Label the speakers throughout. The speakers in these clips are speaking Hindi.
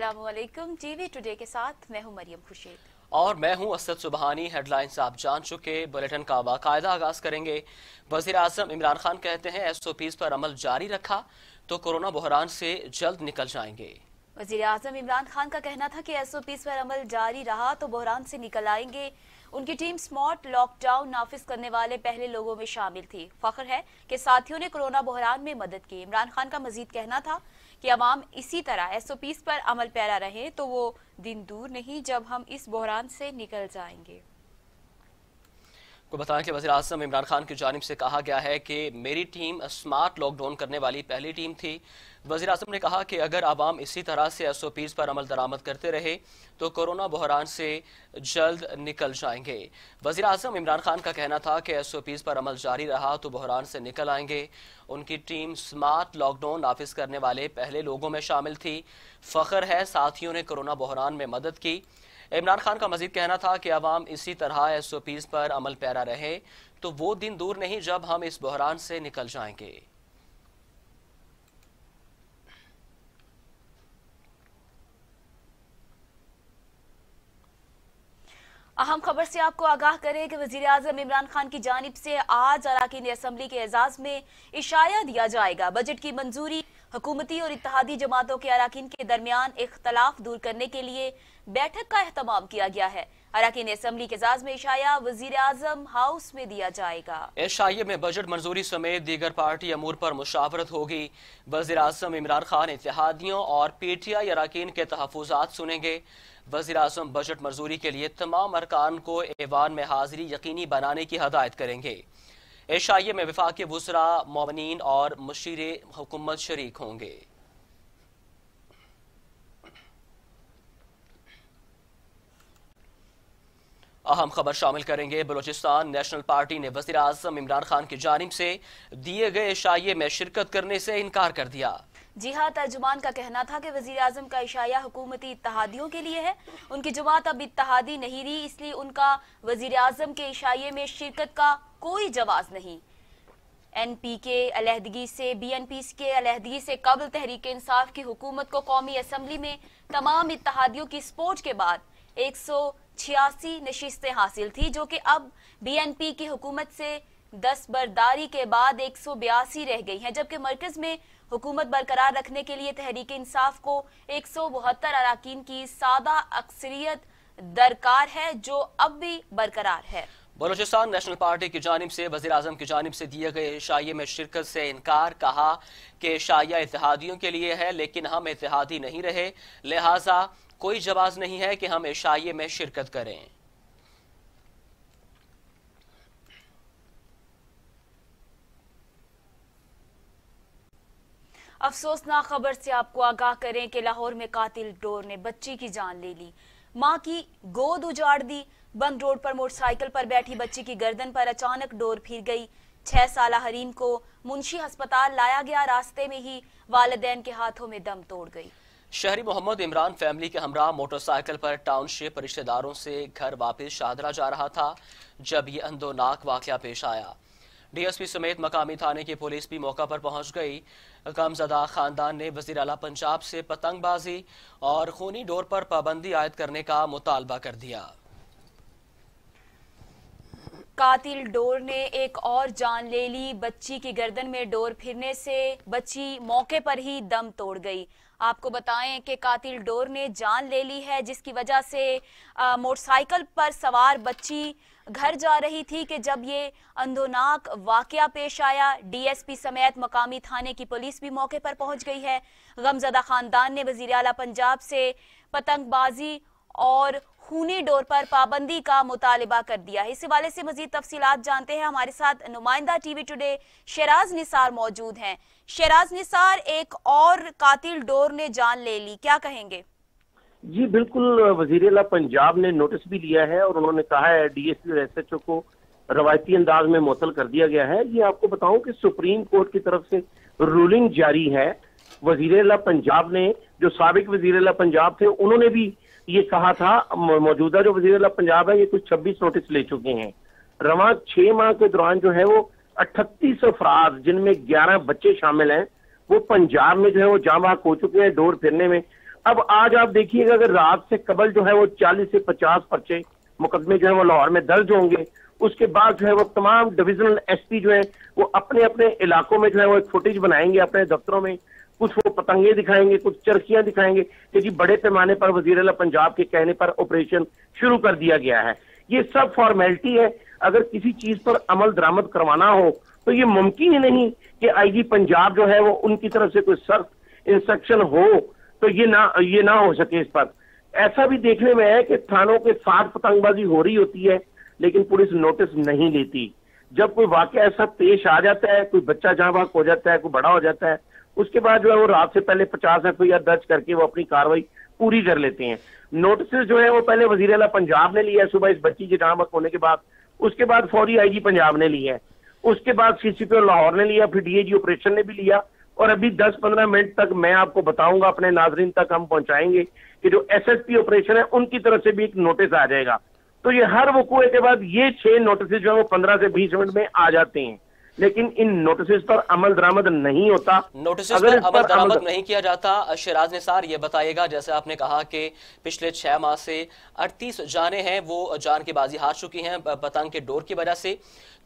Speaker 1: अस्सलामुअलैकुम। टीवी टुडे के साथ मैं हूं मरियम खुर्शीद
Speaker 2: और मैं हूं असद सुबहानी। हेडलाइंस आप जान चुके, बुलेटिन का बाकायदा आगाज करेंगे। वजीर आजम इमरान खान कहते हैं SOPs पर अमल जारी रखा तो कोरोना बहरान से जल्द निकल जाएंगे।
Speaker 1: वजीर आजम इमरान खान का कहना था कि SOPs पर अमल जारी रहा तो बहरान से निकल आएंगे। उनकी टीम स्मार्ट लॉकडाउन नाफिज करने वाले पहले लोगों में शामिल थी। फख्र है कि साथियों ने कोरोना बहरान में मदद की। इमरान खान का मजीद कहना था कि अवाम इसी तरह SOPs पर अमल पैरा रहे तो वो दिन दूर नहीं जब हम इस बहरान से निकल जाएंगे।
Speaker 2: को बताएं कि वज़ीर आज़म इमरान खान की जानिब से कहा गया है कि मेरी टीम स्मार्ट लॉकडाउन करने वाली पहली टीम थी। वज़ीर आज़म ने कहा कि अगर आवाम इसी तरह से SOPs पर अमल दरामद करते रहे तो कोरोना बहरान से जल्द निकल जाएंगे। वज़ीर आज़म इमरान खान का कहना था कि SOPs पर अमल जारी रहा तो बहरान से निकल आएंगे। उनकी टीम स्मार्ट लॉकडाउन नाफिज करने वाले पहले लोगों में शामिल थी। फ़ख्र है साथियों ने कोरोना बहरान में मदद की। इमरान खान का मजीद कहना था कि अवाम इसी तरह SOPs पर अमल पैरा रहे तो वो दिन दूर नहीं जब हम इस बहरान से निकल जाएंगे।
Speaker 1: अहम खबर से आपको आगाह करें कि वजीर आजम इमरान खान की जानिब से आज अरकान असम्बली के एजाज में इशाया दिया जाएगा। बजट की मंजूरी हुकूमती और इत्तेहादी जमातों के अरकान के दरमियान इख्तलाफ दूर करने के लिए बैठक का एहतमाम किया गया है। अरकान असम्बली के एजाज में इशाया वजीर आजम हाउस में दिया जाएगा।
Speaker 2: इशाये में बजट मंजूरी समेत दीगर पार्टी अमूर पर मुशावरत होगी। वजीर आजम इमरान खान इत्तेहादियों और PTI अरकान के तहफ़्फ़ुज़ात सुनेंगे। वज़ीर आज़म बजट मंजूरी के लिए तमाम अरकान को ऐवान में हाजिरी यकीनी बनाने की हदायत करेंगे। इशाये में वफाकी वुज़रा, मोमिनीन और मुशीरे हुकूमत शरीक होंगे। अहम खबर शामिल करेंगे। बलूचिस्तान नेशनल पार्टी ने वज़ीर आज़म इमरान खान की जानिब से दिए गए इशाये में शिरकत करने से इनकार कर दिया।
Speaker 1: जी हाँ, तर्जुमान का कहना था कि वजीर आजम का इशाया हुकूमती इत्तेहादियों के लिए है। उनकी जमात अब इत्तेहादी नहीं रही, इसलिए उनका वजीर आजम के इशाये में शिरकत का कोई जवाज नहीं। NP के अलहदगी से BNP के अलहदगी से कबल तहरीक इंसाफ की हुकूमत को कौमी असम्बली में तमाम इत्तेहादियों की सपोर्ट के बाद 186 नशिस्तें हासिल थी, जो कि अब BNP की हुकूमत से दस्तबरदारी के बाद 182 रह गई हैं, जबकि मरकज में हुकूमत बरकरार रखने के लिए तहरीक इंसाफ को 172 अरकान की सादा अक्सरियत दरकार है, जो अब भी बरकरार है।
Speaker 2: बलूचिस्तान नेशनल पार्टी की जानिब से वज़ीर आज़म की जानिब से दिए गए इशाये में शिरकत से इनकार। कहा कि इशाया इत्तेहादियों के लिए है, लेकिन हम इत्तेहादी नहीं रहे, लिहाजा कोई जवाज नहीं है कि हम इशाये में शिरकत करें।
Speaker 1: अफसोसनाक खबर से आपको आगाह करें कि लाहौर में कातिल डोर ने बच्ची की जान ले ली। मां की गोद उजाड़ दी। बंद रोड पर मोटरसाइकिल पर बैठी बच्ची की गर्दन पर अचानक डोर फिर गई। 6 साला हरीम को मुंशी अस्पताल लाया गया, रास्ते में ही वालिदैन के हाथों में दम तोड़ गई।
Speaker 2: शहरी मोहम्मद इमरान फैमिली के हमरा मोटरसाइकिल पर टाउनशिप रिश्तेदारों से घर वापस शाहदरा जा रहा था जब ये अंदोनाक वाकया पेश आया। DSP समेत मकामी थाने की पुलिस भी मौका पर पहुंच गई। गमजदा खानदान ने वज़ीर आला पंजाब से पतंगबाजी और खूनी डोर पर पाबंदी आयद करने का मुतालबा कर दिया।
Speaker 1: कातिल डोर ने एक और जान ले ली। बच्ची की गर्दन में डोर फिरने से बच्ची मौके पर ही दम तोड़ गई। आपको बताएं कि कातिल डोर ने जान ले ली है, जिसकी वजह से मोटरसाइकिल पर सवार बच्ची घर जा रही थी कि जब ये अंधोनाक वाकया पेश आया। DSP समेत मकामी थाने की पुलिस भी मौके पर पहुंच गई है। गमजदा खानदान ने वजीर आला पंजाब से पतंगबाजी और खूनी डोर पर पाबंदी का मुतालिबा कर दिया है। इस हवाले से मजीद तफसीलात जानते हैं। हमारे साथ नुमाइंदा टीवी टुडे शराज निसार मौजूद हैं। शराज निसार, एक और कातिल डोर ने जान ले ली, क्या कहेंगे?
Speaker 3: जी बिल्कुल, वजीर आला पंजाब ने नोटिस भी लिया है और उन्होंने कहा है DSP और SHO को रवायती अंदाज में मुअत्तल कर दिया गया है। ये आपको बताऊं कि सुप्रीम कोर्ट की तरफ से रूलिंग जारी है। वजीर आला पंजाब ने, जो साबिक वजीर आला पंजाब थे, उन्होंने भी ये कहा था। मौजूदा जो वजीर आला पंजाब है, ये कुछ 26 नोटिस ले चुके हैं। रवां 6 माह के दौरान जो है वो 38 अफराद, जिनमें 11 बच्चे शामिल हैं, वो पंजाब में जो है वो जाँ बाहक हो चुके हैं डोर फिरने में। अब आज आप देखिएगा, अगर रात से कबल जो है वो 40 से 50 पर्चे मुकदमे जो है वो लाहौर में दर्ज होंगे। उसके बाद जो है वो तमाम डिविजनल एसपी जो है वो अपने अपने इलाकों में जो है वो एक फुटेज बनाएंगे अपने दफ्तरों में, कुछ वो पतंगे दिखाएंगे, कुछ चरखियां दिखाएंगे कि जी बड़े पैमाने पर वजीर आला पंजाब के कहने पर ऑपरेशन शुरू कर दिया गया है। ये सब फॉर्मेलिटी है। अगर किसी चीज पर अमल दरामद करवाना हो तो ये मुमकिन ही नहीं कि आईजी पंजाब जो है वो उनकी तरफ से कोई सख्त इंस्ट्रक्शन हो तो ये ना हो सके। इस पर ऐसा भी देखने में है कि थानों के साथ पतंगबाजी हो रही होती है लेकिन पुलिस नोटिस नहीं लेती। जब कोई वाकया ऐसा पेश आ जाता है, कोई बच्चा जहां वहां हो जाता है, कोई बड़ा हो जाता है, उसके बाद जो है वो रात से पहले 50 एफआईआर दर्ज करके वो अपनी कार्रवाई पूरी कर लेते हैं। नोटिस जो है वो पहले वजीर आला पंजाब ने लिया सुबह इस बच्ची के जहां होने के बाद, उसके बाद फौरी आईजी पंजाब ने लिया है, उसके बाद सीसीपी लाहौर ने लिया, फिर डीएजी ऑपरेशन ने भी लिया, और अभी 10-15 मिनट तक मैं आपको बताऊंगा, अपने नाजरीन तक हम पहुंचाएंगे कि जो एसएसपी ऑपरेशन है उनकी तरफ से भी एक नोटिस आ जाएगा। तो ये हर वकूए के बाद ये 6 नोटिस जो है वो 15 से 20 मिनट में आ जाते हैं, लेकिन इन नोटिस पर अमल दरामद नहीं होता।
Speaker 2: नोटिस पर अमल दरामद नहीं किया जाता। शहराज निसार ये बताइएगा, जैसे आपने कहा कि पिछले 6 माह से 38 जानें हैं वो जान की बाजी हार चुकी हैं पतंग के डोर की वजह से,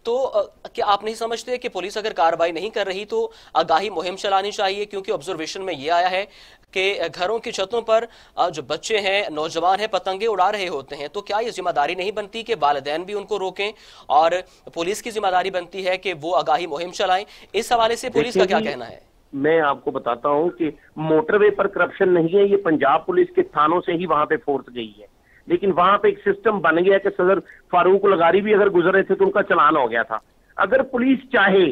Speaker 2: तो क्या आप नहीं समझते कि पुलिस अगर कार्रवाई नहीं कर रही तो आगाही मुहिम चलानी चाहिए? क्योंकि ऑब्जर्वेशन में ये आया है कि घरों की छतों पर जो बच्चे हैं, नौजवान हैं, पतंगे उड़ा रहे होते हैं, तो क्या ये जिम्मेदारी नहीं बनती कि वालिदैन भी उनको रोकें और पुलिस की जिम्मेदारी बनती है कि वो आगाही मुहिम चलाएं? इस हवाले से पुलिस का क्या कहना है?
Speaker 3: मैं आपको बताता हूं कि मोटरवे पर करप्शन नहीं है, ये पंजाब पुलिस के थानों से ही वहां पे फोर्स गई है, लेकिन वहां पे एक सिस्टम बन गया कि सदर फारूक लगारी भी अगर गुजर रहे थे तो उनका चलान हो गया था। अगर पुलिस चाहे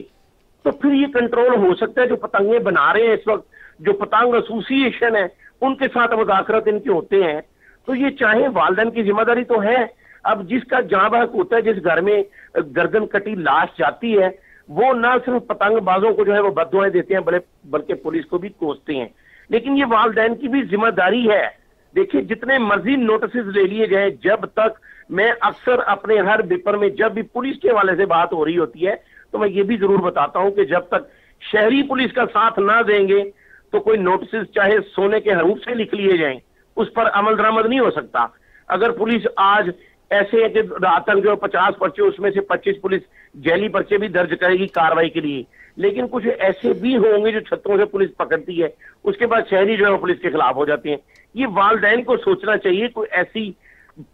Speaker 3: तो फिर ये कंट्रोल हो सकता है। जो पतंगे बना रहे हैं इस वक्त, जो पतंग एसोसिएशन है, उनके साथ मुज़ाकरात इनके होते हैं, तो ये चाहे वालिदैन की जिम्मेदारी तो है। अब जिसका जहां बहक होता है, जिस घर में गर्दन कटी लाश जाती है, वो ना सिर्फ पतंगबाजों को जो है वो बददुआएं देते हैं बल्कि पुलिस को भी कोसते हैं। लेकिन ये वालिदैन की भी जिम्मेदारी है। देखिए, जितने मर्जी नोटिस ले लिए जाए, जब तक मैं अक्सर अपने हर पेपर में जब भी पुलिस के हवाले से बात हो रही होती है तो मैं ये भी जरूर बताता हूं कि जब तक शहरी पुलिस का साथ ना देंगे तो कोई नोटिस चाहे सोने के हरूफ से लिख लिए जाएं, उस पर अमल दरामद नहीं हो सकता। अगर पुलिस आज ऐसे है कि रात तक जो 50 पर्चे, उसमें से 25 पुलिस जैली पर्चे भी दर्ज करेगी कार्रवाई के लिए, लेकिन कुछ ऐसे भी होंगे जो छतों से पुलिस पकड़ती है, उसके बाद शहरी जो है पुलिस के खिलाफ हो जाते हैं। ये वालिदैन को सोचना चाहिए, कोई ऐसी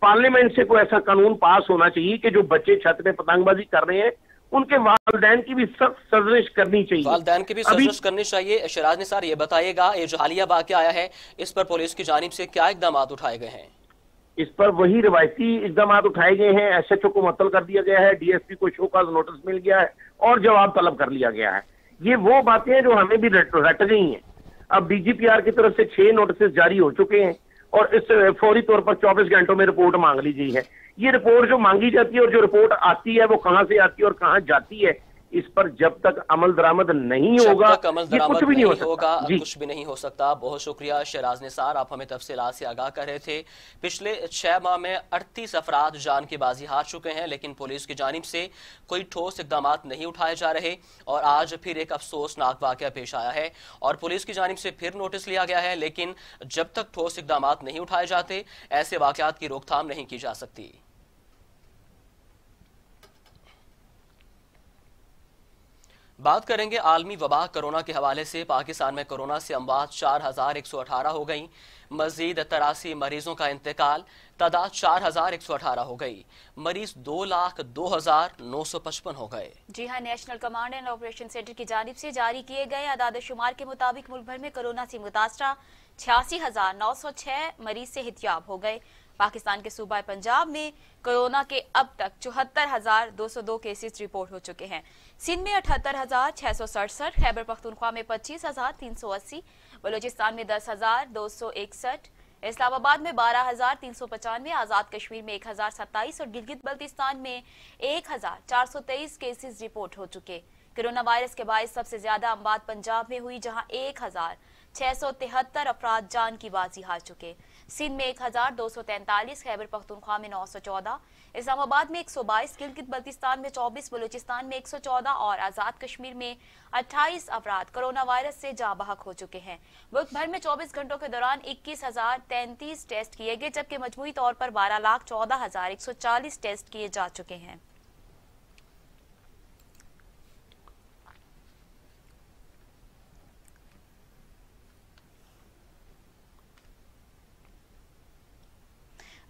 Speaker 3: पार्लियामेंट से कोई ऐसा कानून पास होना चाहिए कि जो बच्चे छत में पतंगबाजी कर रहे हैं उनके वालिदैन की भी सख्त सर्जिश करनी चाहिए,
Speaker 2: वालिदैन की भी सर्जिश करनी चाहिए। शहराज निसार ये बताइएगा, ये जो हालिया वाकया आया है इस पर पुलिस की जानिब से क्या इकदाम उठाए गए हैं?
Speaker 3: इस पर वही रिवायती इकदाम उठाए गए हैं। एसएचओ को मुअत्तल कर दिया गया है, डीएसपी को शोकाज नोटिस मिल गया है और जवाब तलब कर लिया गया है। ये वो बातें हैं जो हमें भी रट गई हैं। अब डीजीपीआर की तरफ से 6 नोटिस जारी हो चुके हैं और इस फौरी तौर पर 24 घंटों में रिपोर्ट मांग ली गई है। ये रिपोर्ट जो मांगी जाती है और जो रिपोर्ट आती है वो कहां से आती है और कहां जाती है, इस पर जब तक अमल दरामद नहीं होगा, ये कुछ भी नहीं होगा,
Speaker 2: कुछ भी नहीं हो सकता। बहुत शुक्रिया शहराज निसार, आप हमें तफसीलात से आगाह कर रहे थे। पिछले 6 माह में 38 अफराद जान की बाजी हार चुके हैं, लेकिन पुलिस की जानिब से कोई ठोस इकदाम नहीं उठाए जा रहे और आज फिर एक अफसोसनाक वाकया पेश आया है और पुलिस की जानिब से फिर नोटिस लिया गया है, लेकिन जब तक ठोस इकदाम नहीं उठाए जाते ऐसे वाकयात की रोकथाम नहीं की जा सकती। बात करेंगे आलमी वबा कोरोना के हवाले से। पाकिस्तान में कोरोना से अमवात 4118 हो गई, मजीद 83 मरीजों का इंतकाल, तादाद 4118 हो गई, मरीज 2,02,955 हो गए।
Speaker 1: जी हाँ, national command and operation centre की जानिब से जारी किए गए आदाद शुमार के मुताबिक मुल्क भर में कोरोना से मुतासरा 86,906 मरीज से हितयाब हो गए। पाकिस्तान के सूबा पंजाब में कोरोना के अब तक 74,202 केसेस रिपोर्ट हो चुके हैं। सिंध में 78,667, खैबर पख्तूनख्वा में 25,380, बलूचिस्तान में 10,261, इस्लामाबाद में 12,395, आजाद कश्मीर में 1,027 और गिलगित बल्तिस्तान में 1,423 केसेस रिपोर्ट हो चुके। कोरोना वायरस के बायस सबसे ज्यादा अमवात पंजाब में हुई, जहां 1,673 अफराद जान की बाजी हार चुके। सिंध में 1,243, खैबर पख्तूनख्वा में 914, इस्लामाबाद में 122, गिलगित बल्तिस्तान में 24, बलूचिस्तान में 114 और आजाद कश्मीर में 28 अफराद कोरोना वायरस से जाँ बहक हो चुके हैं। मुल्क भर में 24 घंटों के दौरान 21,033 टेस्ट किए गए, जबकि मजमूई तौर पर 12,14,140 टेस्ट किए जा चुके हैं।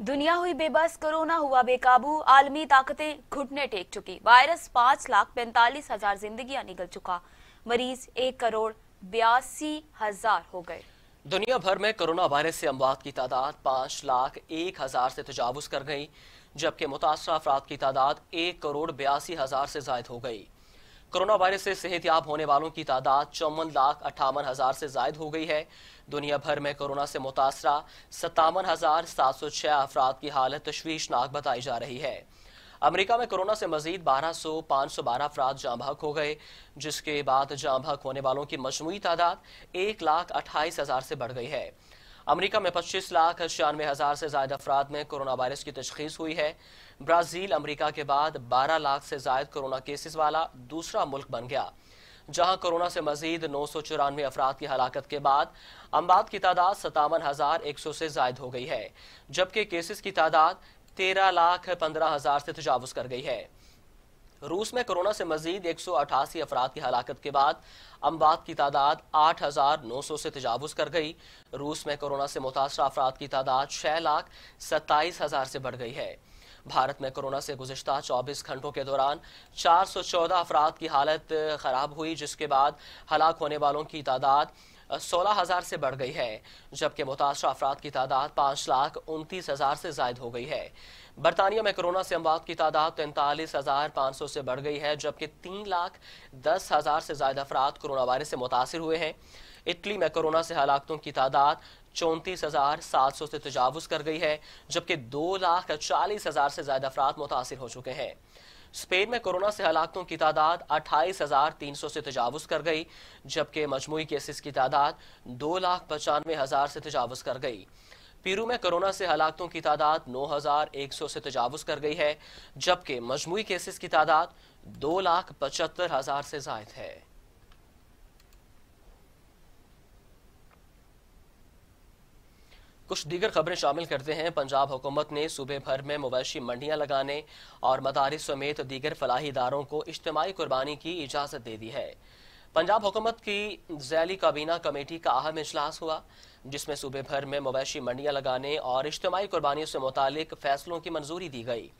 Speaker 1: दुनिया हुई बेबस, कोरोना हुआ बेकाबू, आलमी ताकतें घुटने टेक चुकी। वायरस 5,45,000 जिंदगियां निगल चुका। मरीज 1,82,000 हो गए।
Speaker 2: दुनिया भर में कोरोना वायरस से अमवात की तादाद 5,01,000 से तजावुज कर गई, जबकि मुतासरा अफराद की तादाद 1,82,000 से जायद हो गई। कोरोना वायरस से सेहतयाब होने वालों की तादाद 54,58,000 से जायद हो गई है। दुनिया भर में कोरोना से मुतासरा 57,706 अफराद की हालत तशवीशनाक बताई जा रही है। अमेरिका में कोरोना से मजीद 512 अफराद जाँ बहक हो गए, जिसके बाद जाँ बहक होने वालों की मजमूई तादाद 1,28,000 से बढ़ गई है। अमेरिका में 25,96,000 से ज्यादा अफराद में कोरोना वायरस की तशखीस हुई है। ब्राजील अमेरिका के बाद 12 लाख से ज्यादा कोरोना केसेस वाला दूसरा मुल्क बन गया, जहां कोरोना से मजीद 994 अफराद की हलाकत के बाद अमवात की तादाद 57,100 से जायद हो गई है, जबकि केसेस की तादाद 13,15,000 से तजावुज कर गई है। रूस में कोरोना से मजीद 188 अफराद की हलाकत के बाद अमवात की तादाद 8,900 से तजावुज कर गई। रूस में कोरोना से मुतासरा अफराद की तादाद 6,27,000 से बढ़ गई है। भारत में कोरोना से गुज़िश्ता 24 घंटों के दौरान 414 अफराद की हालत खराब हुई, जिसके बाद हलाक होने वालों की तादाद 16,000 से बढ़ गई है, जबकि मुतासरा अफराद की तादाद 5,29,000 से जायद हो गई है। बरतानिया में कोरोना से अमवात की तादाद 43,500 से बढ़ गई है, जबकि 3,10,000 से ज्यादा अफराद कोरोना वायरस से मुतासिर हुए हैं। इटली में कोरोना से हलाकतों की तादाद 34,700 से तजावुज कर गई है, जबकि 2,40,000 से ज्यादा अफराद मुतासिर हो चुके हैं। स्पेन में कोरोना से हलाकतों की तादाद 28,300 से तजावुज कर गई, जबकि मजमूई केसेस की तादाद 2,95,000 से तजावुज कर गई। पीरू में कोरोना से हलाकतों की तादाद 9,100 से तजावुज कर गई है, जबकि मजमूई केसेस की तादाद 2,75,000 से जायद है। कुछ दीगर खबरें शामिल करते हैं। पंजाब हुकूमत ने सूबे भर में मवेशी मंडियां लगाने और मदारिस समेत दीगर फलाही इदारों को इज्तिमाई कुर्बानी की इजाज़त दे दी है। पंजाब हुकूमत की ज़ैली काबीना कमेटी का अहम इजलास हुआ, जिसमें सूबे भर में मवेशी मंडियां लगाने और इज्तिमाई कुर्बानियों से मुतालिक फैसलों की मंजूरी दी गई।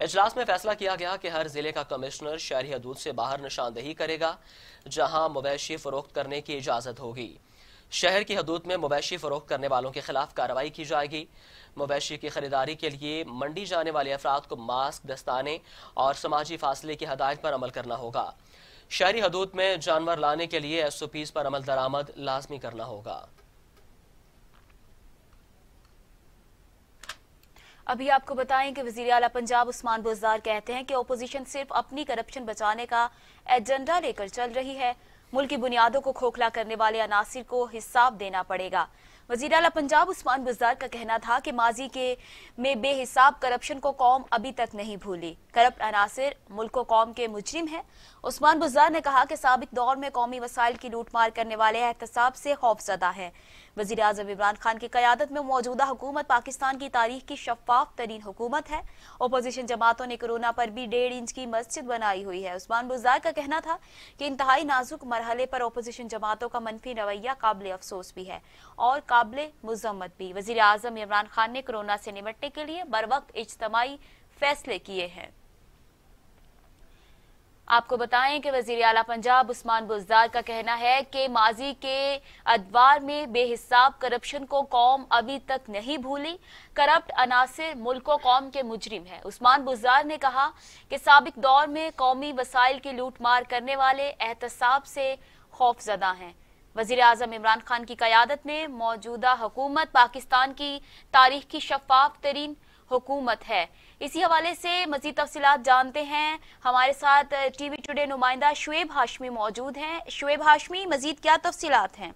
Speaker 2: इजलास में फैसला किया गया कि हर जिले का कमिश्नर शहरी हदूद से बाहर निशानदेही करेगा, जहां मवेशी फरोख्त करने की इजाज़त होगी। शहर की हदूद में मवेशी फरोख्त करने वालों के खिलाफ कार्रवाई की जाएगी। मवेशी की खरीदारी के लिए मंडी जाने वाले अफराद को मास्क, दस्ताने और समाजी फासले की हदायत पर अमल करना होगा। शहरी हदूद में जानवर लाने के लिए SOPs पर अमल दरामद लाजमी करना होगा।
Speaker 1: अभी आपको बताएं कि वजीर आला पंजाब उस्मान बुज़दार कहते हैं कि ओपोजिशन सिर्फ अपनी करप्शन बचाने का एजेंडा लेकर चल रही है। मुल्क की बुनियादों को खोखला करने वाले अनासिर को हिसाब देना पड़ेगा। वजीर आला पंजाब उस्मान बुज़दार का कहना था कि माजी के में बेहिसाब करप्शन को कौम अभी तक नहीं भूली। करप्ट अनासिर मुल्क कौम के मुजरिम है। उस्मान बुज़दार ने कहा कि साबिक दौर में कौमी वसाइल की लूटमार करने वाले एहतसाब से खौफजदा है। वज़ीर आज़म इमरान खान की क़यादत में मौजूदा हुकूमत पाकिस्तान की तारीख की शफाफ तरीन हुकूमत है। अपोजिशन जमातों ने कोरोना पर भी 1.5 इंच की मस्जिद बनाई हुई है। उस्मान बुज़दार का कहना था कि इंतहाई नाजुक मरहले पर अपोजिशन जमातों का मनफी रवैया काबिल अफसोस भी है और काबिल मुज़म्मत भी। वज़ीर आज़म इमरान खान ने कोरोना से निपटने के लिए बरवक्त इज्तिमाई फैसले किए हैं। आपको बताएं कि वजीर आला पंजाब उस्मान बुज़दार का कहना है कि माजी के अदवार में बेहिसाब करप्शन को कौम अभी तक नहीं भूली। करप्ट अनासिर मुल्क कौम के मुजरिम है। उस्मान बुज़दार ने कहा कि साबिक दौर में कौमी वसाइल की लूट मार करने वाले एहतसाब से खौफजदा हैं। वजीर आज़म इमरान खान की क़यादत में मौजूदा हुकूमत पाकिस्तान की तारीख की शफाफ तरीन हुकूमत है। इसी हवाले से मजीद तफसीलात जानते हैं। हमारे साथ टीवी टुडे नुमाइंदा शुएब हाशमी मौजूद हैं। शुएब हाशमी, मजीद क्या तफसीलात हैं?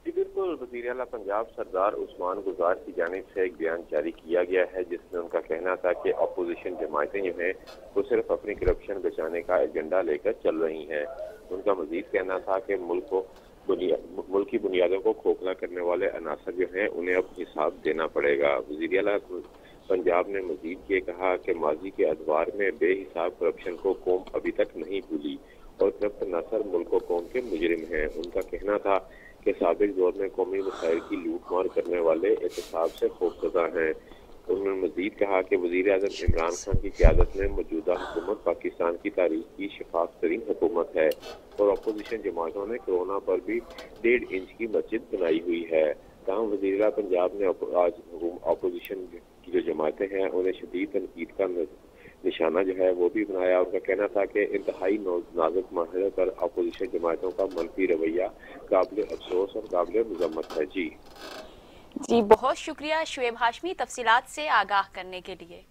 Speaker 4: बिल्कुल बिल्कुल, वज़ीर आला पंजाब सरदार उस्मान गुजार की जानिब से एक बयान जारी किया गया है जिसमें उनका कहना था कि अपोजिशन जमातें जो हैं वो सिर्फ अपनी करप्शन बचाने का एजेंडा लेकर चल रही हैं। उनका मजीद कहना था कि मुल्क की बुनियादों को खोखला करने वाले अनासर जो हैं उन्हें अब हिसाब देना पड़ेगा। वज़ीर आला पंजाब ने मजीद ये कहा कि माजी के अदवार में बेहिसाब करप्शन को कौम अभी तक नहीं भूली और करप्ट अनासर मुल्क और कौम के मुजरिम हैं। उनका कहना था कि साबिक दौर में कौमी मसाइल की लूट मार करने वाले एहतसाब से खौफजदा हैं। उन्होंने मजीद कहा कि वज़ीर आज़म इमरान खान की क़यादत में मौजूदा हुकूमत पाकिस्तान की तारीख की शफाफ तरीन हुकूमत है और अपोजिशन जमातों ने कोरोना पर भी 1.5 इंच की मस्जिद बनाई हुई है। तमाम वज़ीर आला पंजाब ने आज अपोजिशन की जो जमातें हैं उन्हें शदीद तनकीद का निशाना जो है वो भी बनाया। उनका कहना था कि इंतहाई नाजुक माहौल पर अपोजिशन जमातों का मनफी रवैया काबिल अफसोस और काबिल मजम्मत है।
Speaker 1: जी बहुत शुक्रिया शुएब हाशमी तफसीलात से आगाह करने के लिए।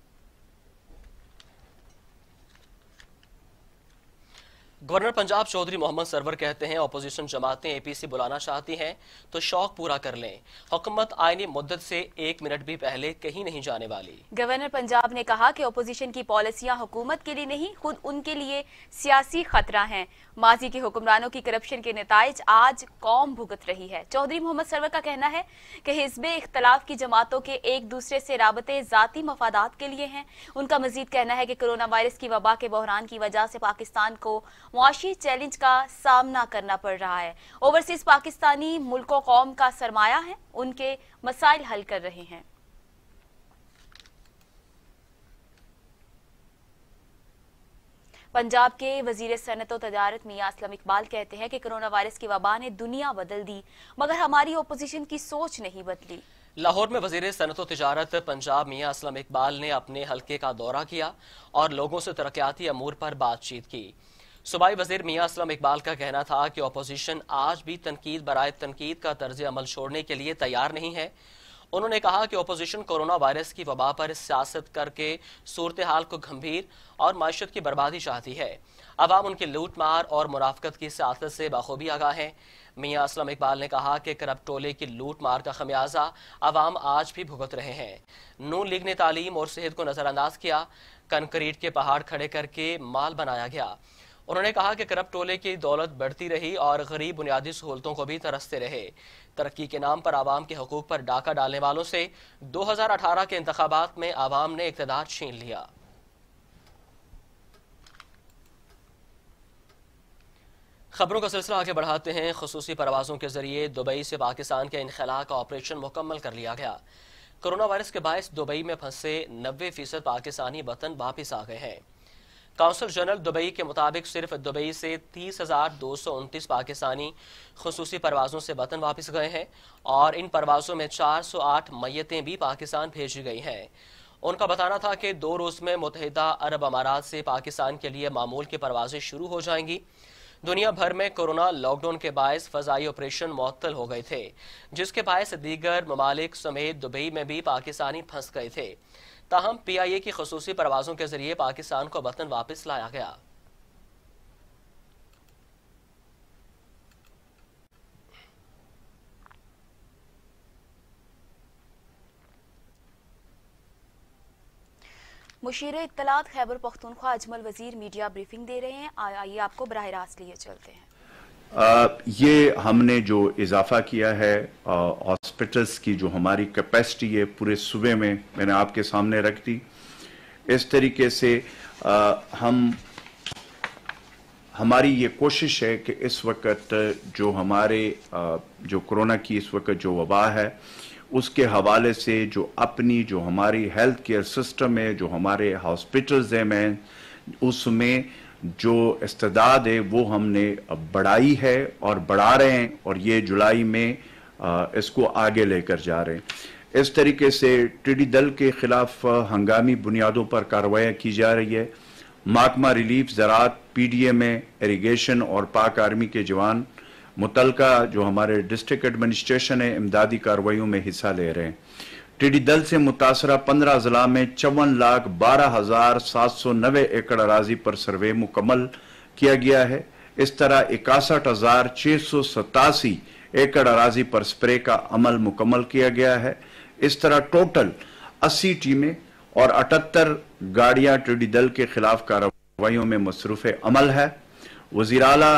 Speaker 2: गवर्नर पंजाब चौधरी मोहम्मद सरवर कहते हैं अपोजिशन जमातें एपीसी बुलाना चाहती हैं तो शौक पूरा कर लें, हुकूमत आईनी मुद्दत से 1 मिनट भी पहले कहीं नहीं जाने वाली।
Speaker 1: गवर्नर पंजाब ने कहा कि अपोजिशन की पॉलिसियां हुकूमत के लिए नहीं खुद उनके लिए सियासी खतरा हैं। माजी के हुक्मरानों की करप्शन के नताइज आज कौम भुगत रही है। चौधरी मोहम्मद सरवर का कहना है कि हिज़्बे इख्तलाफ की जमातों के एक दूसरे से राबते जाती मफादात के लिए हैं। उनका मजीद कहना है कि कोरोना वायरस की वबा के बहरान की वजह से पाकिस्तान को मुआशी चैलेंज का सामना करना पड़ रहा है। ओवरसीज पाकिस्तानी मुल्क व कौम का सरमाया है, उनके मसाइल हल कर रहे हैं। पंजाब के वजीर सनत और तजारत मियां असलम इकबाल कहते हैं कि कोरोना वायरस की वबा ने दुनिया बदल दी मगर हमारी ओपोजिशन की सोच नहीं बदली।
Speaker 2: लाहौर में वजीर सनत और तजारत पंजाब मियां असलम इकबाल ने अपने हल्के का दौरा किया और लोगों से तरक्याती अमूर पर बातचीत की। सूबाई वजीर मियां असलम इकबाल का कहना था कि अपोजिशन आज भी तनकीद बराए तनकीद का तर्ज अमल छोड़ने के लिए तैयार नहीं है। उन्होंने कहा कि अपोजिशन कोरोना वायरस की वबा पर सियासत करके सूरत हाल को गंभीर और माशत की बर्बादी चाहती है। अवाम उनकी लूट मार और मुनाफकत की सियासत से बखूबी आगाह है। मियां असलम इकबाल ने कहा कि करप्ट टोले की लूट मार का खमियाजा अवाम आज भी भुगत रहे हैं। नून लीग ने तालीम और सेहत को नजरअंदाज किया, कंक्रीट के पहाड़ खड़े करके माल बनाया गया। उन्होंने कहा कि करप्ट टोले की दौलत बढ़ती रही और गरीब बुनियादी सहूलतों को भी तरसते रहे। तरक्की के नाम पर आवाम के हकूक पर डाका डालने वालों से 2018 के इंतखाबात में आवाम ने इक़्तिदार छीन लिया। खबरों का सिलसिला आगे बढ़ाते हैं। खुसूसी परवाजों के जरिए दुबई से पाकिस्तान के इनखला का ऑपरेशन मुकम्मल कर लिया गया। कोरोना वायरस के बायस दुबई में फंसे 90% पाकिस्तानी वतन वापिस आ गए हैं। काउंसिल जनरल दुबई के मुताबिक सिर्फ दुबई से 30,229 पाकिस्तानी खुसूसी परवाजों से वतन वापस गए हैं और इन परवाजों में 408 मैयतें भी पाकिस्तान भेजी गई हैं। उनका बताना था कि 2 रोज़ में मुत्तहिदा अरब अमारात से पाकिस्तान के लिए मामूल की परवाजें शुरू हो जाएंगी। दुनिया भर में कोरोना लॉकडाउन के बायस फ़ज़ाई ऑपरेशन मुअत्तल हो गए थे, जिसके बायस दीगर ममालिक समेत दुबई में भी पाकिस्तानी फंस गए थे। ताहम PIA की खुसूसी परवाजों के जरिए पाकिस्तान को वतन वापस लाया गया।
Speaker 1: मुशीर इत्तलात खैबर पख्तूनख्वा अजमल वजीर मीडिया ब्रीफिंग दे रहे हैं। आइए आपको बराह रास्त लिए चलते हैं।
Speaker 5: ये हमने जो इजाफा किया है हॉस्पिटल्स की जो हमारी कैपेसिटी है पूरे सूबे में मैंने आपके सामने रख दी। इस तरीके से हमारी ये कोशिश है कि इस वक्त जो हमारे जो कोरोना की इस वक्त जो वबा है उसके हवाले से जो हमारी हेल्थ केयर सिस्टम है, जो हमारे हॉस्पिटल्स हैं, उसमें जो इस्तेदाद है वो हमने बढ़ाई है और बढ़ा रहे हैं और ये जुलाई में इसको आगे लेकर जा रहे हैं। इस तरीके से टिड्डी दल के खिलाफ हंगामी बुनियादों पर कार्रवाई की जा रही है। महकमा रिलीफ ज़राअत, PDA में इरिगेशन और पाक आर्मी के जवान मुतलका जो हमारे डिस्ट्रिक्ट एडमिनिस्ट्रेशन है इमदादी कार्रवाइयों में हिस्सा ले रहे हैं। टिड्डी दल से मुतासरा 15 जिला में 54,12,790 एकड़ अराजी पर सर्वे मुकम्मल किया गया है। इस तरह 61,687 एकड़ अराजी पर स्प्रे का अमल मुकम्मल किया गया है। इस तरह टोटल 80 टीमें और 78 गाड़ियां टिड्डी दल के खिलाफ कार्रवाइयों में मसरूफ अमल है। वज़ीर आला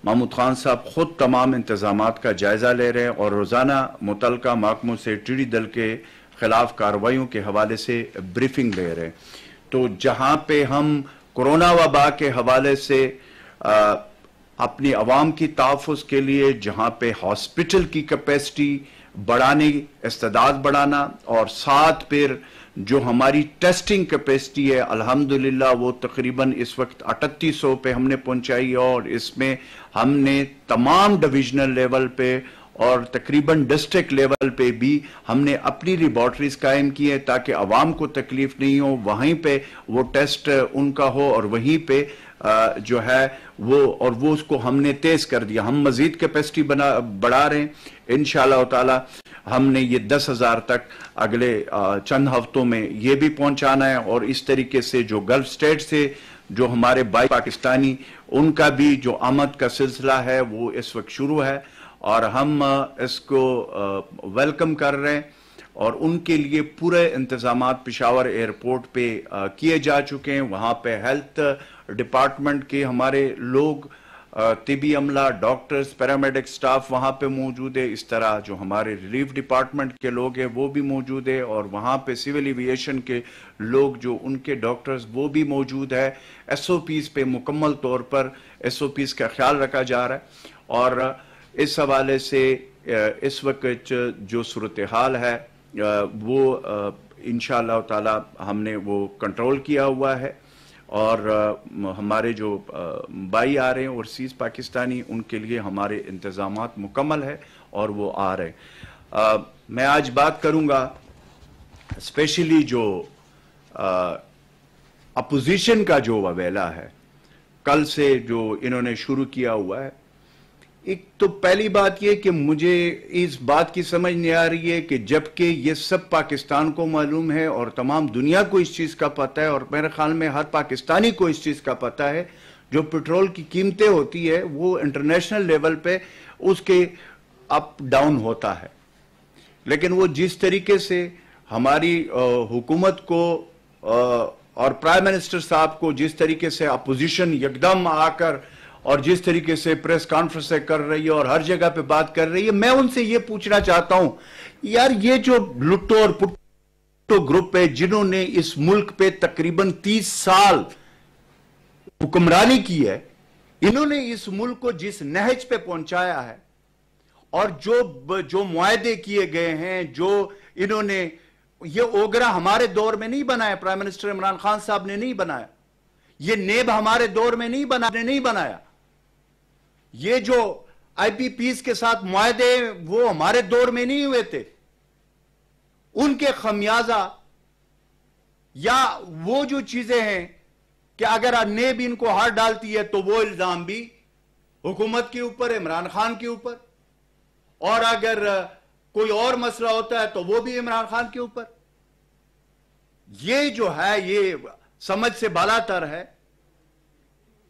Speaker 5: महमूद खान साहब खुद तमाम इंतजामात का जायजा ले रहे हैं और रोजाना मुतल्लिका महकमों से टिड्डी दल के खिलाफ कार्रवाइयों के हवाले से ब्रीफिंग ले रहे हैं। तो जहां पे हम कोरोना वबा के हवाले से अपनी आवाम की तहफ़्फ़ुज़ के लिए जहां पे हॉस्पिटल की कैपेसिटी बढ़ाने, इस्तेदाद बढ़ाना और साथ फिर जो हमारी टेस्टिंग कैपेसिटी है अल्हम्दुलिल्लाह वो तकरीबन इस वक्त 3800 पे हमने पहुंचाई और इसमें हमने तमाम डिविजनल लेवल पे और तकरीबन डिस्ट्रिक्ट लेवल पे भी हमने अपनी लेबॉर्ट्रीज कायम की है ताकि आवाम को तकलीफ नहीं हो, वहीं पे वो टेस्ट उनका हो और वहीं पे जो है वो उसको हमने तेज कर दिया। हम मजीद कैपेसिटी बढ़ा रहे हैं। इंशाअल्लाह ताला हमने ये 10,000 तक अगले चंद हफ्तों में ये भी पहुंचाना है और इस तरीके से जो गल्फ स्टेट से जो हमारे भाई पाकिस्तानी उनका भी जो आमद का सिलसिला है वो इस वक्त शुरू है और हम इसको वेलकम कर रहे हैं और उनके लिए पूरे इंतजामात पेशावर एयरपोर्ट पे किए जा चुके हैं। वहाँ पे हेल्थ डिपार्टमेंट के हमारे लोग, तिबी अमला, डॉक्टर्स, पैरामेडिक स्टाफ वहाँ पे मौजूद है। इस तरह जो हमारे रिलीफ डिपार्टमेंट के लोग हैं वो भी मौजूद है और वहाँ पे सिविल एविएशन के लोग जो उनके डॉक्टर्स वो भी मौजूद है। SOPs पे मुकम्मल तौर पर SOPs का ख्याल रखा जा रहा है और इस हवाले से इस वक्त जो सूरत हाल है वो इंशाअल्लाह ताला हमने वो कंट्रोल किया हुआ है और हमारे जो भाई आ रहे हैं ओवरसीज पाकिस्तानी उनके लिए हमारे इंतजामात मुकम्मल है और वो आ रहे हैं। मैं आज बात करूंगा स्पेशली जो अपोजिशन का जो अवेला है कल से जो इन्होंने शुरू किया हुआ है। एक तो पहली बात यह कि मुझे इस बात की समझ नहीं आ रही है कि जबकि ये सब पाकिस्तान को मालूम है और तमाम दुनिया को इस चीज का पता है और मेरे ख्याल में हर पाकिस्तानी को इस चीज का पता है, जो पेट्रोल की कीमतें होती है वो इंटरनेशनल लेवल पे उसके अप डाउन होता है, लेकिन वो जिस तरीके से हमारी हुकूमत को और प्राइम मिनिस्टर साहब को जिस तरीके से अपोजिशन एकदम आकर और जिस तरीके से प्रेस कॉन्फ्रेंस कर रही है और हर जगह पे बात कर रही है, मैं उनसे ये पूछना चाहता हूं यार ये जो लुट्टो और पुट्टो ग्रुप है जिन्होंने इस मुल्क पे तकरीबन 30 साल हुक्मरानी की है, इन्होंने इस मुल्क को जिस नहज पे पहुंचाया है और जो मुआहदे किए गए हैं, जो इन्होंने ये ओगरा हमारे दौर में नहीं बनाया, प्राइम मिनिस्टर इमरान खान साहब ने नहीं बनाया, ये नेब हमारे दौर में नहीं बनाया, ये जो IPPs के साथ मुआहदे वो हमारे दौर में नहीं हुए थे, उनके खमियाजा या वो जो चीजें हैं कि अगर नेब इनको हाथ डालती है तो वो इल्जाम भी हुकूमत के ऊपर, इमरान खान के ऊपर, और अगर कोई और मसला होता है तो वो भी इमरान खान के ऊपर। ये जो है ये समझ से बालातर है।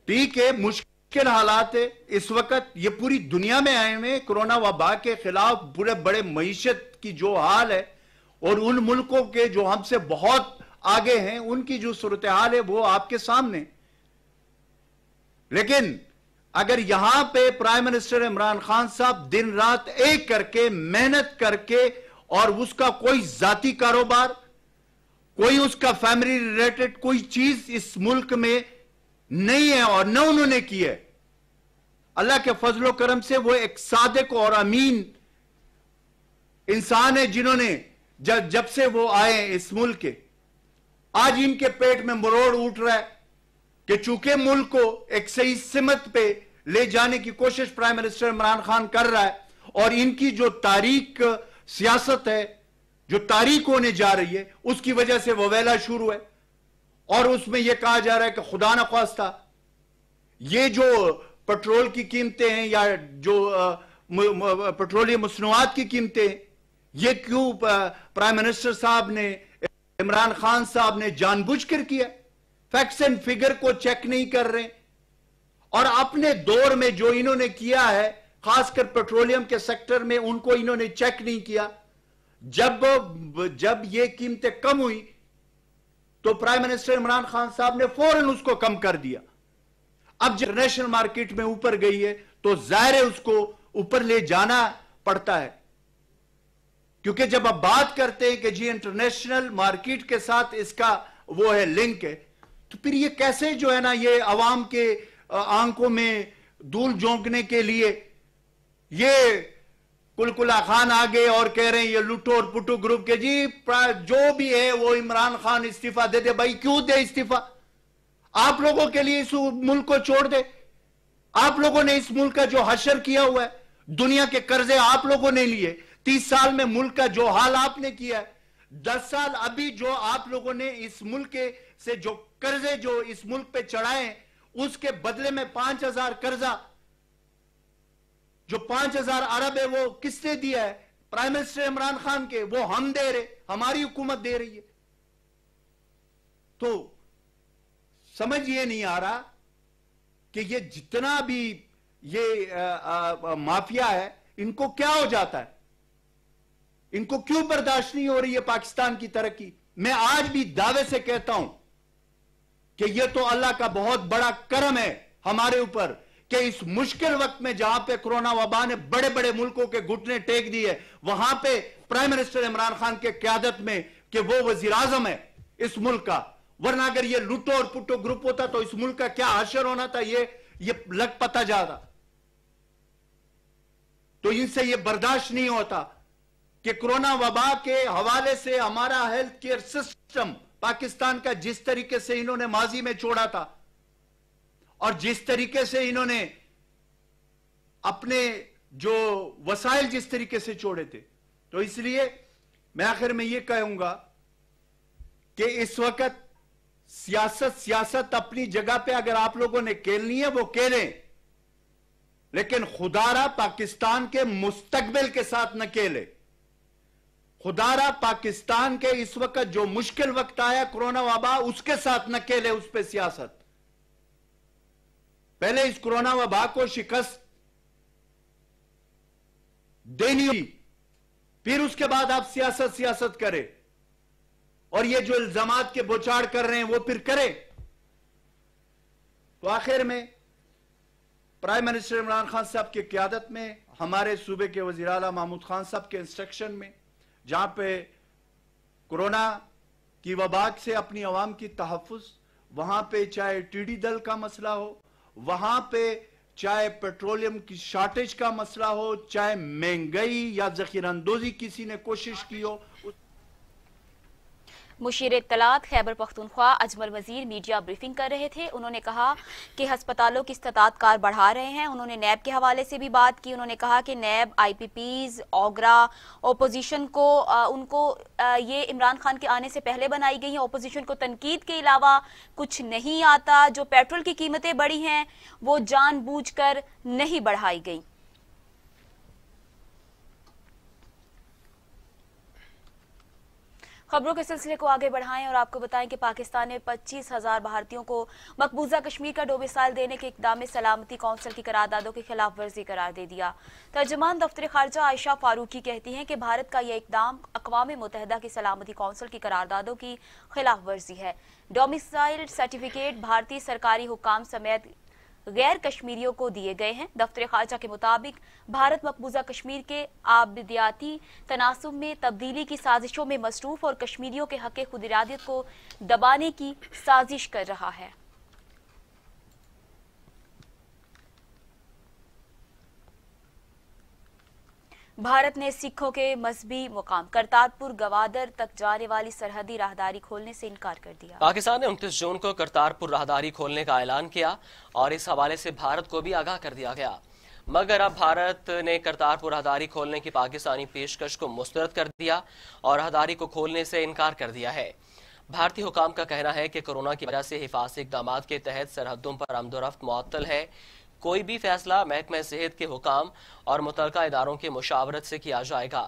Speaker 5: ठीक है, मुश्किल हालात है इस वक्त, ये पूरी दुनिया में आए हुए कोरोना वबा के खिलाफ बड़े बड़े मईशत की जो हाल है और उन मुल्कों के जो हमसे बहुत आगे हैं उनकी जो सूरत हाल है वो आपके सामने। लेकिन अगर यहां पे प्राइम मिनिस्टर इमरान खान साहब दिन रात एक करके मेहनत करके और उसका कोई जाती कारोबार, कोई उसका फैमिली रिलेटेड कोई चीज इस मुल्क में नहीं है और न उन्होंने की है, अल्लाह के फजलो करम से वो एक सादिक और अमीन इंसान है जिन्होंने जब से वो आए इस मुल्क के, आज इनके पेट में मरोड़ उठ रहा है कि चूंकि मुल्क को एक सही सिमत पे ले जाने की कोशिश प्राइम मिनिस्टर इमरान खान कर रहा है और इनकी जो तारीख सियासत है, जो तारीख होने जा रही है, उसकी वजह से ववेला शुरू है और उसमें यह कहा जा रहा है कि खुदा न ख्वास्ता ये जो पेट्रोल की कीमतें हैं या जो पेट्रोलियम मसनूआत की कीमतें, ये क्यों प्राइम मिनिस्टर साहब ने, इमरान खान साहब ने जानबूझकर किया? फैक्ट्स एंड फिगर को चेक नहीं कर रहे और अपने दौर में जो इन्होंने किया है खासकर पेट्रोलियम के सेक्टर में उनको इन्होंने चेक नहीं किया। जब ये कीमतें कम हुई तो प्राइम मिनिस्टर इमरान खान साहब ने फौरन उसको कम कर दिया। अब जब इंटरनेशनल मार्केट में ऊपर गई है तो जाहिर है उसको ऊपर ले जाना पड़ता है, क्योंकि जब आप बात करते हैं कि जी इंटरनेशनल मार्केट के साथ इसका वो है लिंक है, तो फिर ये कैसे जो है ना ये अवाम के आंखों में धूल झोंकने के लिए ये कुलकुला खान आ गए और कह रहे हैं ये लुटो और पुटो ग्रुप के जी जो भी है वो इमरान खान इस्तीफा दे दे। भाई क्यों दे इस्तीफा? आप लोगों के लिए इस मुल्क को छोड़ दे। आप लोगों ने इस मुल्क का जो हशर किया हुआ है, दुनिया के कर्जे आप लोगों ने लिए, 30 साल में मुल्क का जो हाल आपने किया है, 10 साल अभी जो आप लोगों ने इस मुल्क से जो कर्जे जो इस मुल्क पे चढ़ाए उसके बदले में 5000 कर्जा जो 5000 अरब है वो किसने दिया है? प्राइम मिनिस्टर इमरान खान के। वो हम दे रहे, हमारी हुकूमत दे रही है। तो समझ ये नहीं आ रहा कि ये जितना भी ये माफिया है इनको क्या हो जाता है, इनको क्यों बर्दाश्त नहीं हो रही है पाकिस्तान की तरक्की। मैं आज भी दावे से कहता हूं कि यह तो अल्लाह का बहुत बड़ा करम है हमारे ऊपर कि इस मुश्किल वक्त में जहां पे कोरोना वबा ने बड़े बड़े मुल्कों के घुटने टेक दिए, वहां पे प्राइम मिनिस्टर इमरान खान के क्यादत में कि वो वजीर आजम है इस मुल्क का। वरना अगर ये लुटो और पुटो ग्रुप होता तो इस मुल्क का क्या हशर होना था ये लग पता जाता। तो इनसे ये बर्दाश्त नहीं होता कि कोरोना वबा के हवाले से हमारा हेल्थ केयर सिस्टम पाकिस्तान का जिस तरीके से इन्होंने माजी में छोड़ा था और जिस तरीके से इन्होंने अपने जो वसाइल जिस तरीके से छोड़े थे, तो इसलिए मैं आखिर में यह कहूंगा कि इस वक्त सियासत अपनी जगह पे अगर आप लोगों ने खेलनी है वो खेलें, लेकिन खुदारा पाकिस्तान के मुस्तकबिल के साथ न खेले। खुदारा पाकिस्तान के इस वक्त जो मुश्किल वक्त आया कोरोना वबा, उसके साथ न खेले, उस पर सियासत। पहले इस कोरोना वबा को शिकस्त देनी होगी, फिर उसके बाद आप सियासत करें। और ये जो इल्जामात के बौछार कर रहे हैं वो फिर करें। तो आखिर में प्राइम मिनिस्टर इमरान खान साहब की क़यादत में हमारे सूबे के वज़ीर आला महमूद खान साहब के इंस्ट्रक्शन में जहां पे कोरोना की वबा से अपनी आवाम की तहफ़्फ़ुज़, वहां पे चाहे टीडी दल का मसला हो, वहां पे चाहे पेट्रोलियम की शॉर्टेज का मसला हो, चाहे महंगाई या ज़ख़ीराअंदोज़ी किसी ने कोशिश की हो।
Speaker 1: मुशीर इत्तलात खैबर पख्तूनख्वा अजमल वजीर मीडिया ब्रीफिंग कर रहे थे। उन्होंने कहा कि अस्पतालों की इस्तात कार बढ़ा रहे हैं। उन्होंने नैब के हवाले से भी बात की। उन्होंने कहा कि नैब, IPPs, ओगरा ओपोजिशन को उनको ये इमरान खान के आने से पहले बनाई गई हैं। ओपोजिशन को तनकीद के अलावा कुछ नहीं आता। जो पेट्रोल की कीमतें बढ़ी हैं वो जानबूझकर नहीं बढ़ाई गई। खबरों के सिलसिले को आगे बढ़ाएं और आपको बताएं कि पाकिस्तान ने 25,000 भारतीयों को मकबूजा कश्मीर का डोमिसाइल देने के इक़दाम में सलामती कौंसिल की करारदादों की खिलाफ वर्जी करार दे दिया। तर्जुमान दफ्तर खारजा आयशा फारूकी कहती हैं कि भारत का यह इक़दाम अक़वाम मुत्तहिदा की सलामती कौंसिल की करारदादों की खिलाफ वर्जी है। डोमिसाइल सर्टिफिकेट भारतीय सरकारी हुक्काम समेत गैर कश्मीरियों को दिए गए हैं। दफ्तर खारजा के मुताबिक भारत मकबूजा कश्मीर के आबदियाती तनासुब में तब्दीली की साजिशों में मसरूफ और कश्मीरियों के हक़ खुद इरादियत को दबाने की साजिश कर रहा है। भारत ने सिखों के मजहबी मुकाम करतारपुर गवादर तक जाने वाली सरहदी राहदारी खोलने से इनकार कर दिया।
Speaker 2: पाकिस्तान ने 29 जून को करतारपुर राहदारी खोलने का ऐलान किया और इस हवाले से भारत को भी आगाह कर दिया गया, मगर अब भारत ने करतारपुर राहदारी खोलने की पाकिस्तानी पेशकश को मुस्तरद कर दिया और राहदारी को खोलने से इनकार कर दिया है। भारतीय हुकाम का कहना है कि कोरोना की वजह से हिफाजती इक़दाम के तहत सरहदों पर आमदोरफ्त मुअत्तल है। कोई भी फैसला महकमा सेहत के हुकाम और मुतल्लिका इदारों की मुशावरत से किया जाएगा।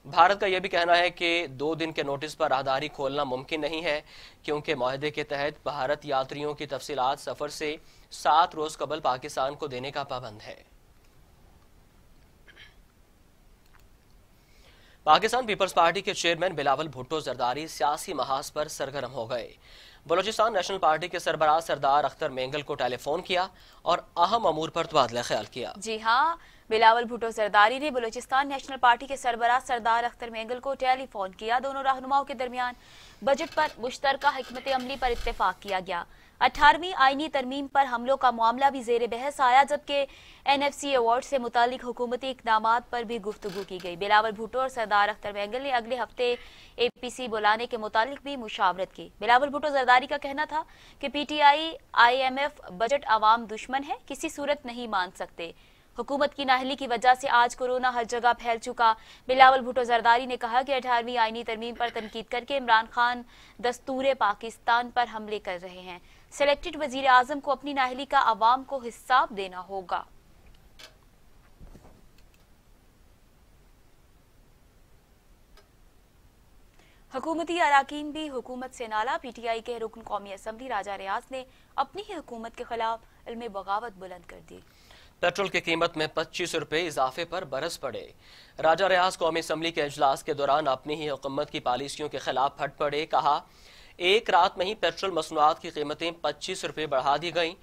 Speaker 2: भारत का यह भी कहना है कि 2 दिन के नोटिस पर राहदारी खोलना मुमकिन नहीं है, क्योंकि मुआहदे के तहत भारत यात्रियों की तफसीलात सफर से 7 रोज कबल पाकिस्तान को देने का पाबंद है। पाकिस्तान पीपल्स पार्टी के चेयरमैन बिलावल भुट्टो जरदारी सियासी महाज पर सरगर्म हो गए। बलूचिस्तान नेशनल पार्टी के सरबराह सरदार अख्तर मेंगल को टेलीफोन किया और अहम अमूर पर तबादला ख्याल किया।
Speaker 1: जी हाँ, बिलावल भुट्टो जरदारी ने बलूचिस्तान नेशनल पार्टी के सरबराह सरदार अख्तर मेंगल को टेलीफोन किया। दोनों रहनुमाओं के दरमियान बजट पर मुश्तरका हिकमत अमली पर इत्तेफाक किया गया। 18वीं आईनी तरमीम पर हमलों का मामला भी जेर बहस आया, जबकि NFC अवार्ड से मुतालिक हुकूमती इकदामात पर भी गुफ्तगू की गई। बिलावल भुट्टो और सरदार अख्तर मेंगल ने अगले हफ्ते APC बुलाने के मुतालिक भी मुशावरत की। बिलावल भुट्टो जरदारी का कहना था कि PTI IMF बजट अवाम दुश्मन है, किसी सूरत नहीं मान सकते। हुकूमत की नाहली की वजह से आज कोरोना हर जगह फैल चुका। बिलावल भुट्टो जरदारी ने कहा कि 18वीं आईनी तरमीम पर तनकीद करके इमरान खान दस्तूर पाकिस्तान पर हमले कर रहे हैं। सिलेक्टेड वजीर आजम को अपनी नाहली का अवाम को हिसाब देना होगा। हुकूमती अराकीन भी हुकूमत से नाला। PTI के रुकन कौमी असम्बली राजा रियाज ने अपनी ही हुकूमत के खिलाफ इल्मे बगावत बुलंद कर दी।
Speaker 2: पेट्रोल की कीमत में 25 रुपए इजाफे पर बरस पड़े। राजा रियाज कौमी असम्बली के इजलास के दौरान अपनी ही हुकूमत की पॉलिसियों के खिलाफ फट पड़े। कहा, एक रात में ही पेट्रोल मसनूआत की कीमतें 25 रुपए बढ़ा दी गईं।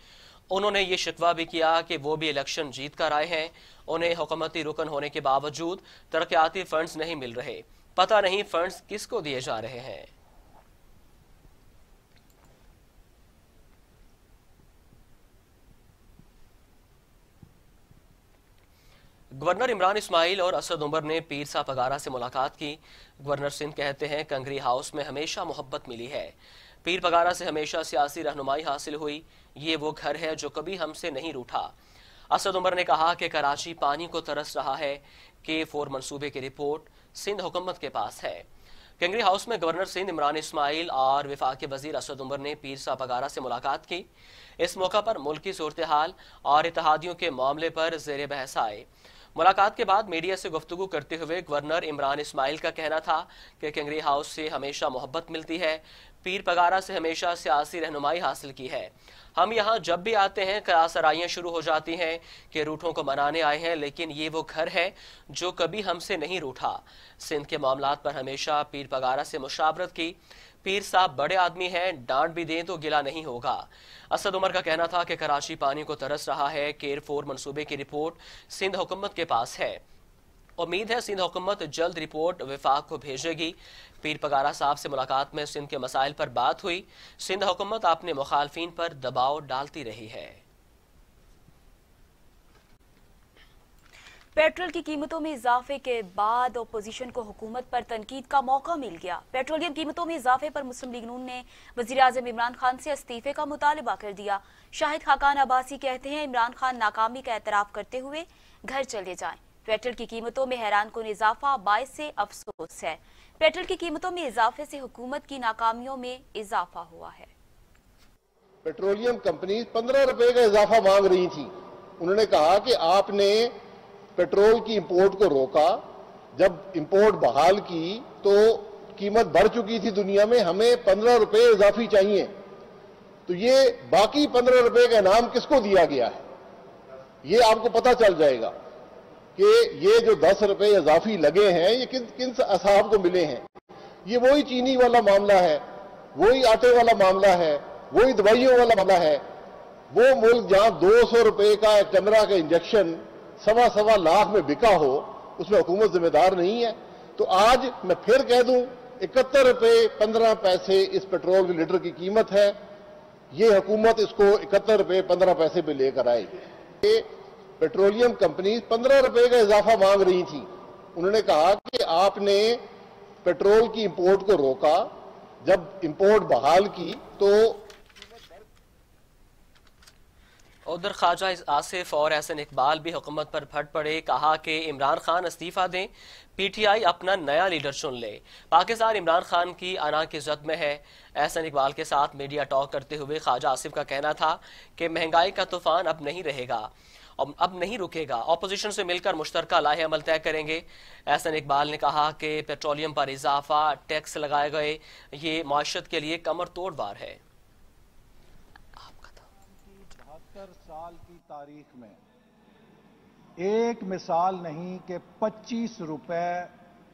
Speaker 2: उन्होंने ये शिकवा भी किया कि वो भी इलेक्शन जीत कर आए हैं, उन्हें हुकूमती रुकन होने के बावजूद तरक्याती फंड्स नहीं मिल रहे। पता नहीं फंड्स किसको दिए जा रहे हैं। गवर्नर इमरान इस्माइल और असद उमर ने पीर साहब पगारा से मुलाकात की। गवर्नर सिंध कहते हैं, कंगरी हाउस में हमेशा मोहब्बत मिली है। पीर पगारा से हमेशा सियासी रहनुमाई हासिल हुई। ये वो घर है जो कभी हमसे नहीं रूठा। असद उमर ने कहा कि कराची पानी को तरस रहा है। K4 मंसूबे की रिपोर्ट सिंध हुकूमत के पास है। कंगरी हाउस में गवर्नर सिंध इमरान इस्माइल और वफाकी वजीर असद उमर ने पीर साहब पगारा से मुलाकात की। इस मौका पर मुल्की सूरत हाल और इत्तेहादियों के मामले पर जेर बहस आए। मुलाकात के बाद मीडिया से गुफ्तगू करते हुए गवर्नर इमरान इस्माइल का कहना था कि कंगरी हाउस से हमेशा मोहब्बत मिलती है। पीर पगारा से हमेशा सियासी रहनुमाई हासिल की है। हम यहाँ जब भी आते हैं करासराइयाँ शुरू हो जाती हैं कि रूठों को मनाने आए हैं, लेकिन ये वो घर है जो कभी हमसे नहीं रूठा। सिंध के मामलात पर हमेशा पीर पगारा से मुशावरत की। पीर साहब बड़े आदमी हैं, डांट भी दें तो गिला नहीं होगा। असद उमर का कहना था कि कराची पानी को तरस रहा है। K4 मंसूबे की रिपोर्ट सिंध हुकूमत के पास है। उम्मीद है सिंध हुकूमत जल्द रिपोर्ट वफाक को भेजेगी। पीर पगारा साहब से मुलाकात में सिंध के मसाइल पर बात हुई। सिंध हुकूमत अपने मुखालफिन पर दबाव डालती रही है।
Speaker 1: पेट्रोल की कीमतों में इजाफे के बाद अपोजिशन को हुकूमत पर तनकीद का मौका मिल गया। पेट्रोलियम कीमतों में इजाफे पर मुस्लिम लीग नून ने वजीर आजम इमरान खान से इस्तीफे का मुतालबा कर दिया। शाहिद खाकान अब्बासी कहते हैं, इमरान खान नाकामी का एतराफ करते हुए घर चले जाएं। पेट्रोल की कीमतों में हैरान कुन इजाफा बाइस से अफसोस है। पेट्रोल की कीमतों में इजाफे से हुकूमत की नाकामियों में इजाफा हुआ है।
Speaker 6: पेट्रोलियम कंपनी 15 रुपए का इजाफा मांग रही थी। उन्होंने कहा कि आपने पेट्रोल की इंपोर्ट को रोका, जब इंपोर्ट बहाल की तो कीमत बढ़ चुकी थी दुनिया में, हमें 15 रुपए इजाफी चाहिए। तो ये बाकी 15 रुपए का इनाम किसको दिया गया है, ये आपको पता चल जाएगा कि ये जो 10 रुपए इजाफी लगे हैं ये किन असाब को मिले हैं। ये वही चीनी वाला मामला है, वही आटे वाला मामला है, वही दवाइयों वाला मामला है। वो मुल्क जहां 200 रुपए का एक टमरा का इंजेक्शन सवा लाख में बिका हो, उसमें हुकूमत जिम्मेदार नहीं है। तो आज मैं फिर कह दूं, 71 रुपए 15 पैसे इस पेट्रोल के लीटर की कीमत है। ये हुकूमत इसको 71 रुपए 15 पैसे पे लेकर आएगी। पेट्रोलियम कंपनी 15 रुपए का इजाफा मांग रही थी। उन्होंने कहा कि आपने पेट्रोल की इंपोर्ट को रोका, जब इंपोर्ट बहाल की तो
Speaker 2: उधर ख्वाजा आसिफ और एहसन इकबाल भी हुकूमत पर फट पड़े। कहा कि इमरान खान इस्तीफा दें, PTI अपना नया लीडर चुन ले। पाकिस्तान इमरान खान की अना की जद में है। एहसन इकबाल के साथ मीडिया टॉक करते हुए ख्वाजा आसिफ का कहना था कि महंगाई का तूफान अब नहीं रहेगा, अब नहीं रुकेगा। ऑपोजिशन से मिलकर मुश्तरका लाहे अमल तय करेंगे। एहसन इकबाल ने कहा कि पेट्रोलियम पर इजाफा, टैक्स लगाए गए, ये माशत के लिए कमर तोड़ वार है।
Speaker 7: 72 साल की तारीख में एक मिसाल नहीं कि 25 रुपए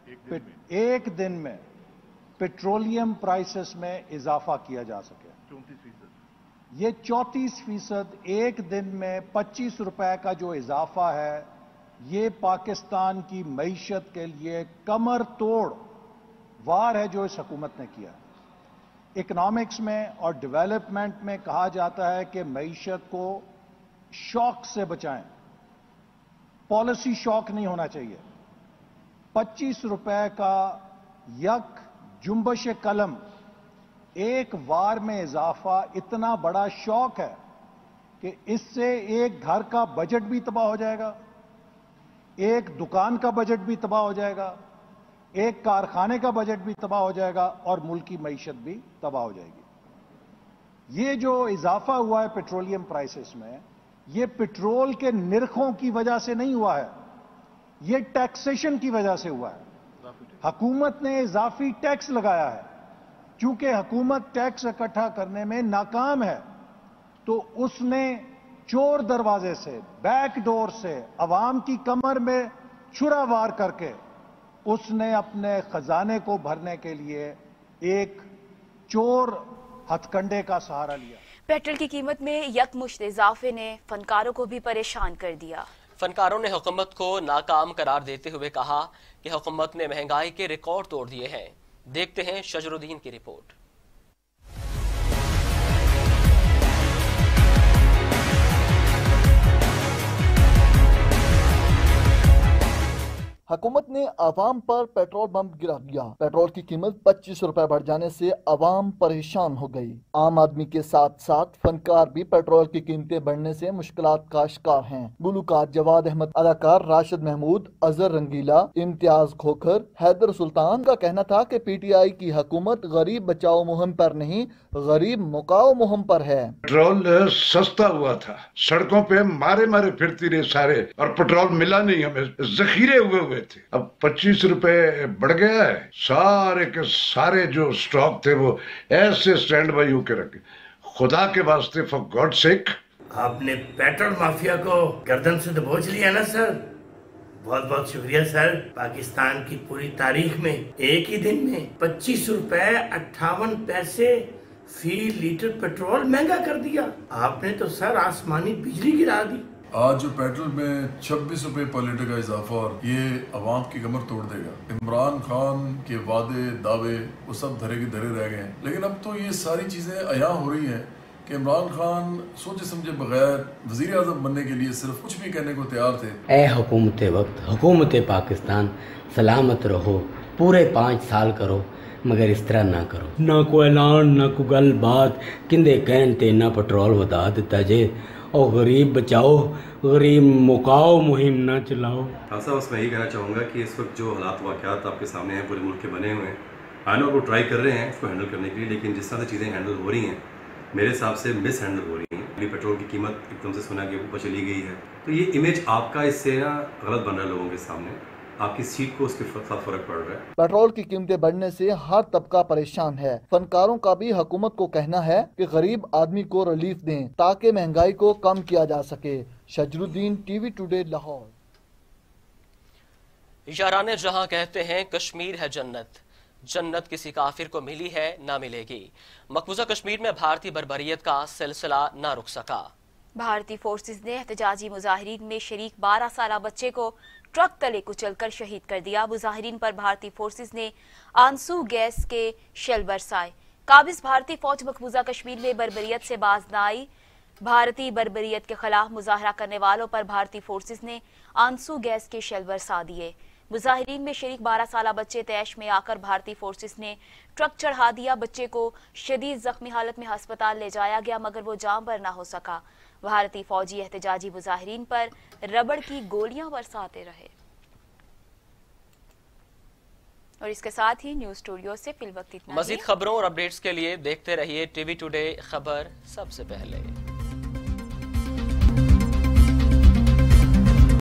Speaker 7: एक दिन में पेट्रोलियम प्राइसेस में इजाफा किया जा सके। 34%। ये 34% एक दिन में 25 रुपए का जो इजाफा है, ये पाकिस्तान की मईशत के लिए कमर तोड़ वार है जो इस हुकूमत ने किया। इकोनॉमिक्स में और डेवलपमेंट में कहा जाता है कि मईशत को शॉक से बचाएं, पॉलिसी शॉक नहीं होना चाहिए। 25 रुपए का यक जुम्बश कलम एक वार में इजाफा इतना बड़ा शौक है कि इससे एक घर का बजट भी तबाह हो जाएगा, एक दुकान का बजट भी तबाह हो जाएगा, एक कारखाने का बजट भी तबाह हो जाएगा और मुल्क की मईशत भी तबाह हो जाएगी। ये जो इजाफा हुआ है पेट्रोलियम प्राइसेस में, ये पेट्रोल के निर्खों की वजह से नहीं हुआ है, ये टैक्सेशन की वजह से हुआ है। हुकूमत ने इजाफी टैक्स लगाया है। चूंकि हुकूमत टैक्स इकट्ठा करने में नाकाम है, तो उसने चोर दरवाजे से, बैक डोर से अवाम की कमर में छुरा वार करके उसने अपने खजाने को भरने के लिए एक चोर हथकंडे का सहारा लिया।
Speaker 1: पेट्रोल की कीमत में यकमुश्त इजाफे ने फनकारों को भी परेशान कर दिया।
Speaker 2: फनकारों ने हुकूमत को नाकाम करार देते हुए कहा कि हुकूमत ने महंगाई के रिकॉर्ड तोड़ दिए हैं। देखते हैं शजरुद्दीन की रिपोर्ट।
Speaker 8: हुकूमत ने आवाम पर पेट्रोल बम गिरा दिया। पेट्रोल की कीमत 25 रुपए बढ़ जाने से आवाम परेशान हो गई। आम आदमी के साथ साथ फनकार भी पेट्रोल की कीमतें बढ़ने से मुश्किलात का शिकार हैं। गुलूकार जवाद अहमद, अदाकार राशिद महमूद, अजहर रंगीला, इम्तियाज खोखर, हैदर सुल्तान का कहना था कि PTI की हुकूमत गरीब बचाओ मुहिम पर नहीं, गरीब मुकाओ मुहिम पर है।
Speaker 9: पेट्रोल सस्ता हुआ था, सड़कों पे मारे मारे फिरती रहे सारे, और पेट्रोल मिला नहीं, हमें जखीरे हुए थे। अब 25 रुपए बढ़ गया है। सारे के सारे जो स्टॉक थे वो ऐसे स्टैंड बाई होके रखे। खुदा के वास्ते, फॉर गॉड सेक,
Speaker 10: आपने पेट्रोल माफिया को गर्दन से दबोच लिया ना सर। बहुत बहुत शुक्रिया सर। पाकिस्तान की पूरी तारीख में एक ही दिन में 25 रुपए 58 पैसे फी लीटर पेट्रोल महंगा कर दिया। आपने तो सर आसमानी बिजली गिरा दी।
Speaker 11: आज जो पेट्रोल में 26 रुपए पर लीटर का इजाफा, और ये अवाम की कमर तोड़ देगा। इमरान खान के वादे दावे वो सब धरे के धरे रह गए हैं। लेकिन अब तो ये सारी चीजें अयां हो रही हैं कि इमरान खान सोचे समझे बगैर वजीर आज़म बनने के लिए सिर्फ कुछ भी कहने को तैयार थे।
Speaker 12: ए हुकूमत वक्त, हुकूमत पाकिस्तान, सलामत रहो, पूरे 5 साल करो, मगर इस तरह ना करो। ना कोई ऐलान, ना कोई गल बात, किंदे कहन ते ना पेट्रोल बता दिता जे, और गरीब बचाओ गरीब मुकाओ मुहिम ना चलाओ।
Speaker 13: साहब, बस मैं यही कहना चाहूँगा कि इस वक्त जो हालात वाक़यात आपके सामने हैं, पूरे मुल्क के बने हुए हैं, आई नो वो ट्राई कर रहे हैं इसको हैंडल करने के लिए, लेकिन जिस तरह से चीज़ें हैंडल हो रही हैं मेरे हिसाब से मिस हैंडल हो रही हैं। अभी पेट्रोल की कीमत एकदम से सुना कि ऊपर चली गई है, तो ये इमेज आपका इससे ना गलत बन रहा है लोगों के सामने। आपकी सीट को उसके साथ फर्क पड़ रहा है। पेट्रोल
Speaker 8: की कीमतें बढ़ने से हर तबका परेशान है। फनकारों का भी हुकूमत को कहना है कि गरीब आदमी को रिलीफ दें ताकि महंगाई को कम किया जा सके। शजरुद्दीन, TV टुडे, लाहौर।
Speaker 2: याराने जहां कहते हैं कश्मीर है जन्नत, जन्नत किसी काफिर को मिली है ना मिलेगी। मकबूजा कश्मीर में भारतीय बर्बरियत का सिलसिला ना रुक सका।
Speaker 1: भारतीय फोर्सेस ने एहतजाजी मुजाहिरीन में शरीक 12 साला बच्चे को ट्रक तले कुचलकर शहीद कर दिया। मुजाहिरीन पर भारतीय फोर्सेस ने आंसू गैस के शेल बरसाए। काबिज भारतीय फौज मकबूजा कश्मीर में बर्बरियत से बाज न आई। भारतीय बर्बरियत के खिलाफ मुजाहरा करने वालों पर भारतीय फोर्सेस ने आंसू गैस के शेल बरसा दिए। मुजाहिरीन में शरीक 12 साला बच्चे तैश में आकर भारतीय फोर्सेस ने ट्रक चढ़ा दिया। बच्चे को शदीद जख्मी हालत में अस्पताल ले जाया गया, मगर वो जान पर न हो सका। भारतीय फौजी एहतजाजी मुजाहिरीन पर रबड़ की गोलियां बरसाते रहे। और इसके साथ ही न्यूज स्टूडियो से फिलवक्त इतना।
Speaker 2: मजीद खबरों और अपडेट्स के लिए देखते रहिए TV टुडे, खबर सबसे पहले।